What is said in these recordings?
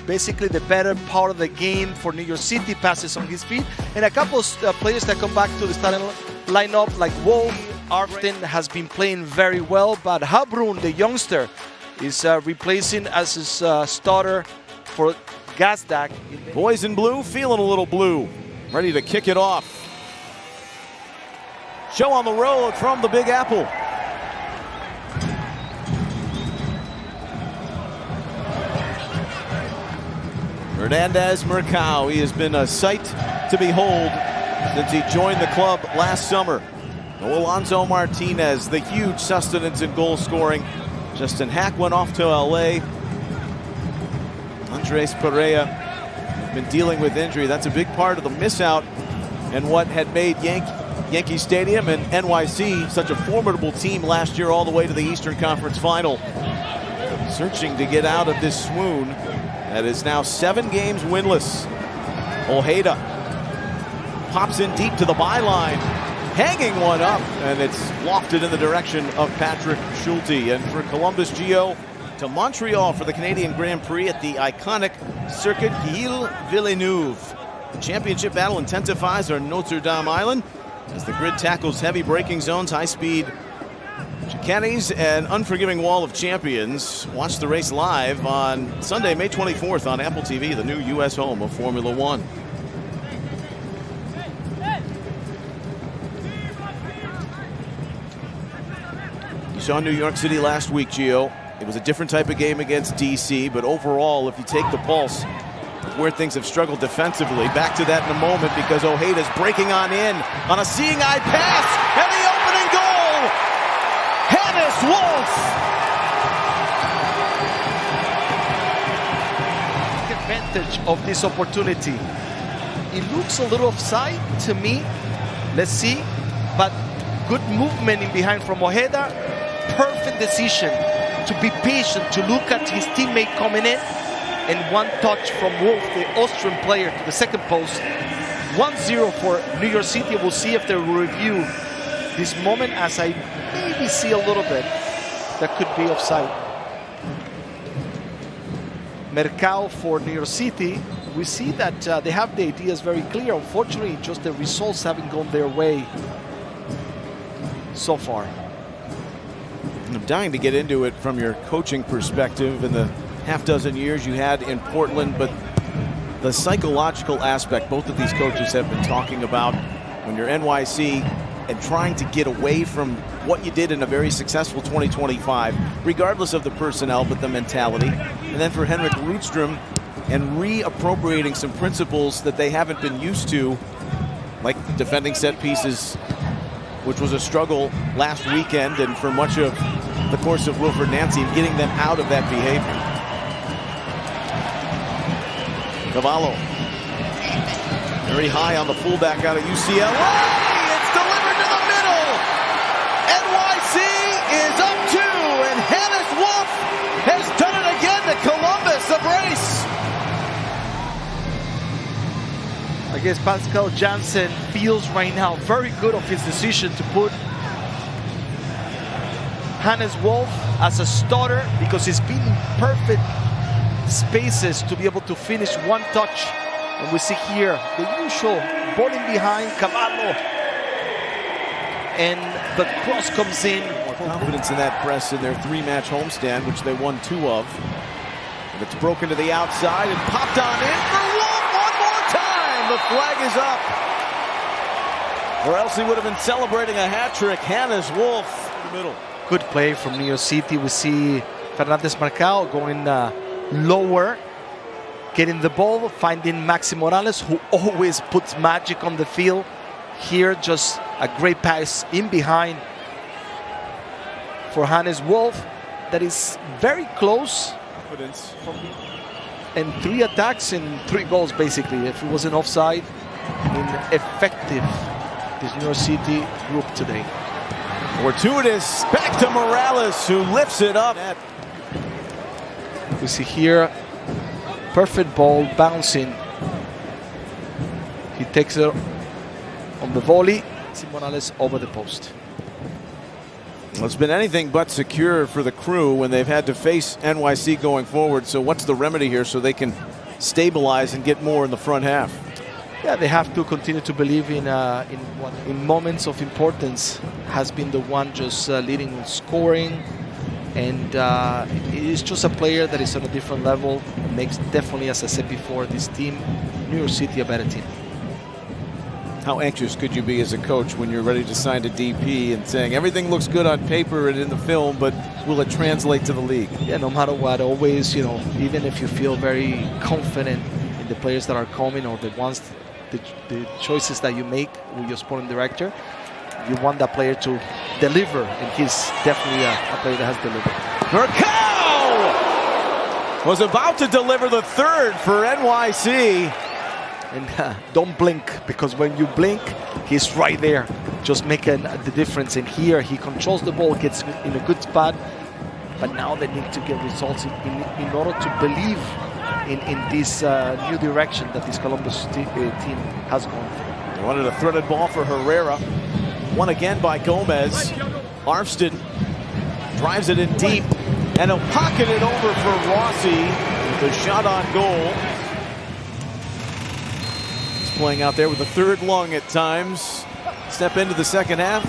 basically the better part of the game for New York City, passes on his feet. And a couple of players that come back to the starting lineup, like Wolf. Arften has been playing very well, but Habrun, the youngster, is replacing as his starter for Gazdag. Boys in blue feeling a little blue, ready to kick it off. Show on the road from the Big Apple. Hernandez Mercado, he has been a sight to behold since he joined the club last summer. No Alonso Martinez, the huge sustenance in goal scoring. Justin Hack went off to LA. Andres Perea been dealing with injury. That's a big part of the miss out and what had made Yankee Stadium and NYC such a formidable team last year all the way to the Eastern Conference Final. Searching to get out of this swoon that is now 7 games winless. Ojeda pops in deep to the byline, hanging one up, and it's lofted in the direction of Patrick Schulte. And for Columbus, Gio, to Montreal for the Canadian Grand Prix at the iconic Circuit Gilles Villeneuve. The championship battle intensifies on Notre Dame Island as the grid tackles heavy braking zones, high-speed chicanes, and unforgiving wall of champions. Watch the race live on Sunday, May 24th on Apple TV, the new U.S. home of Formula One. You saw New York City last week, Gio. It was a different type of game against DC, but overall, if you take the pulse of where things have struggled defensively, back to that in a moment because Ojeda's breaking on in on a seeing eye pass, and the opening goal! Hannes Wolf! Take advantage of this opportunity. It looks a little offside to me. Let's see, but good movement in behind from Ojeda. Perfect decision to be patient, to look at his teammate coming in, and one touch from Wolf, the Austrian player, to the second post. 1-0 for New York City. We'll see if they will review this moment, as I maybe see a little bit that could be offside. Mercado for New York City. We see that they have the ideas very clear. Unfortunately, just the results haven't gone their way so far. I'm dying to get into it from your coaching perspective in the half-dozen years you had in Portland, but the psychological aspect both of these coaches have been talking about when you're NYC and trying to get away from what you did in a very successful 2025, regardless of the personnel, but the mentality. And then for Henrik Rudström, and reappropriating some principles that they haven't been used to, like defending set pieces, which was a struggle last weekend, and for much of the course of Wilfred Nancy, and getting them out of that behavior. Cavallo, very high on the fullback out of UCLA. It's delivered to the middle. NYC is up 2, and Hannes Wolf has done it again to Columbus. A brace. I guess Pascal Jansen feels right now very good of his decision to put Hannes Wolf as a starter, because he's been in perfect spaces to be able to finish one touch. And we see here the usual ball in behind Cavallo, and the cross comes in. More confidence in that press in their 3-match homestand, which they won 2 of. And it's broken to the outside and popped on in for Wolf one more time. The flag is up, or else he would have been celebrating a hat trick. Hannes Wolf in the middle. Good play from New York City. We see Fernandez Marcao going lower, getting the ball, finding Maxi Morales, who always puts magic on the field. Here, just a great pass in behind for Hannes Wolf. That is very close. Confidence. And 3 attacks and 3 goals, basically. If it wasn't offside, effective, this New York City group today. Fortuitous, back to Morales, who lifts it up. We see here, perfect ball bouncing. He takes it on the volley. See Morales over the post. Well, it's been anything but secure for the Crew when they've had to face NYC going forward. So what's the remedy here so they can stabilize and get more in the front half. Yeah, they have to continue to believe in what in moments of importance has been the one just leading in scoring, and he's just a player that is on a different level. Makes definitely, as I said before, this team, New York City, a better team. How anxious could you be as a coach when you're ready to sign to DP and saying everything looks good on paper and in the film, but will it translate to the league? Yeah, no matter what, always, you know, even if you feel very confident in the players that are coming or the ones, the choices that you make with your sporting director, you want that player to deliver, and he's definitely a player that has delivered. Mercado was about to deliver the third for NYC. And don't blink, because when you blink, he's right there, just making the difference. And here he controls the ball, gets in a good spot, but now they need to get results in order to believe in this new direction that this Columbus team has gone through. They wanted a threaded ball for Herrera. Won again by Gomez. Armstead drives it in deep, and he'll pocket it over for Rossi. The shot on goal. Playing out there with a third lung at times. Step into the second half.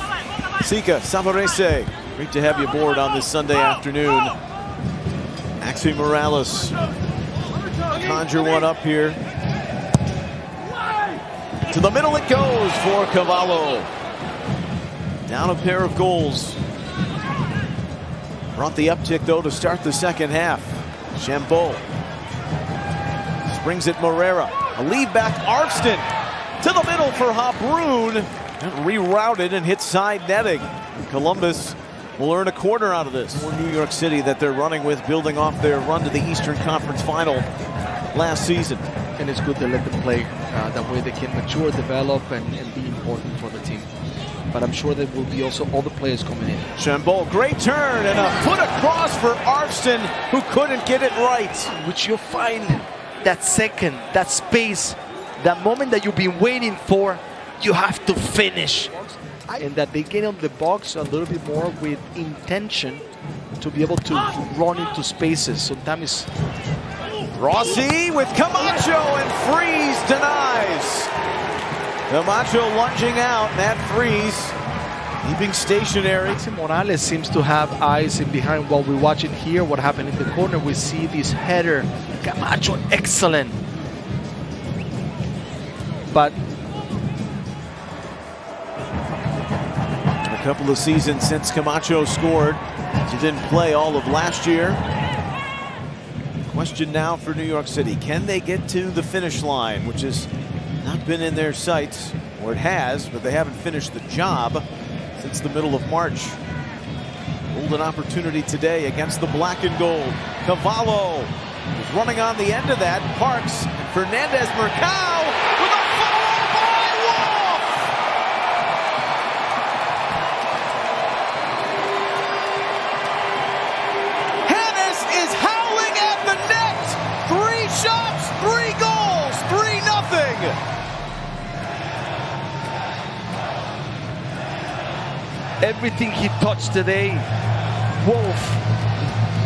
Sika Savarese, great to have you aboard on this Sunday afternoon. Axel Morales conjure one up here. To the middle it goes for Cavallo. Down a pair of goals. Brought the uptick though to start the second half. Chambeau springs it Morera. A lead back, Armstead to the middle for Habrun. Rerouted and hit side netting. Columbus will earn a corner out of this. For New York City that they're running with, building off their run to the Eastern Conference Final last season. And it's good to let them play. That way they can mature, develop, and be important for the team. But I'm sure there will be also other players coming in. Chambeau, great turn, and a foot across for Armstead, who couldn't get it right. Which you'll find that second, that space, that moment that you've been waiting for, you have to finish. And that they get on the box a little bit more with intention to be able to run into spaces. Sometimes Rossi with Camacho, and Freeze denies. Camacho lunging out, and that Freeze keeping stationary. Morales seems to have eyes in behind while we watch it here. What happened in the corner, we see this header. Camacho, excellent. But a couple of seasons since Camacho scored, he didn't play all of last year. Question now for New York City. Can they get to the finish line, which has not been in their sights, or it has, but they haven't finished the job since the middle of March. Golden opportunity today against the black and gold. Cavallo is running on the end of that. Parks, Fernandez Mercado with a follow by Wolf. Hannes is howling at the net. 3 shots, 3 goals, 3-0. everything he touched today, Wolf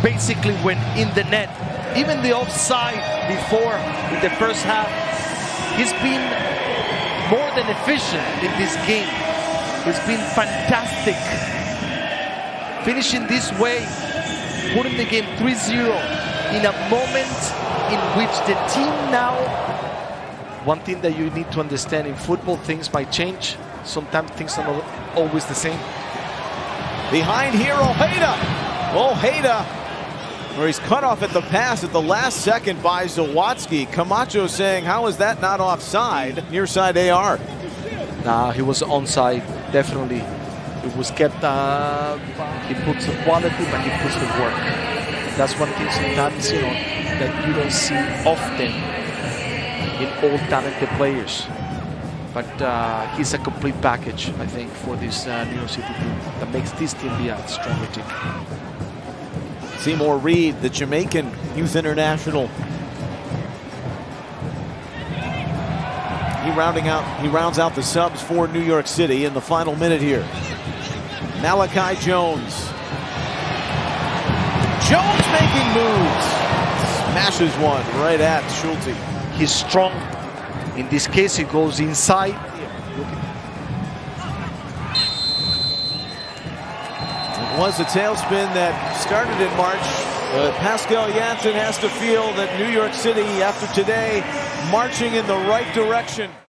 basically went in the net. Even the offside before in the first half, he's been more than efficient in this game. He's been fantastic. Finishing this way, putting the game 3-0 in a moment in which the team now, one thing that you need to understand in football, things might change. Sometimes things are not always the same. Behind here, Ojeda, where he's cut off at the pass at the last second by Zawadzki. Camacho saying, how is that not offside? Near side AR. Nah, he was onside, definitely. It was kept, he puts the quality, but he puts the work. That's one thing sometimes, you know, that you don't see often in all talented players. But he's a complete package, I think, for this New York City team that makes this team be a stronger team. Seymour Reed, the Jamaican youth international. He rounds out the subs for New York City in the final minute here. Malachi Jones. Jones making moves. smashes one right at Schulte. He's strong. In this case, he goes inside. It was a tailspin that started in March. Pascal Janssen has to feel that New York City, after today, marching in the right direction.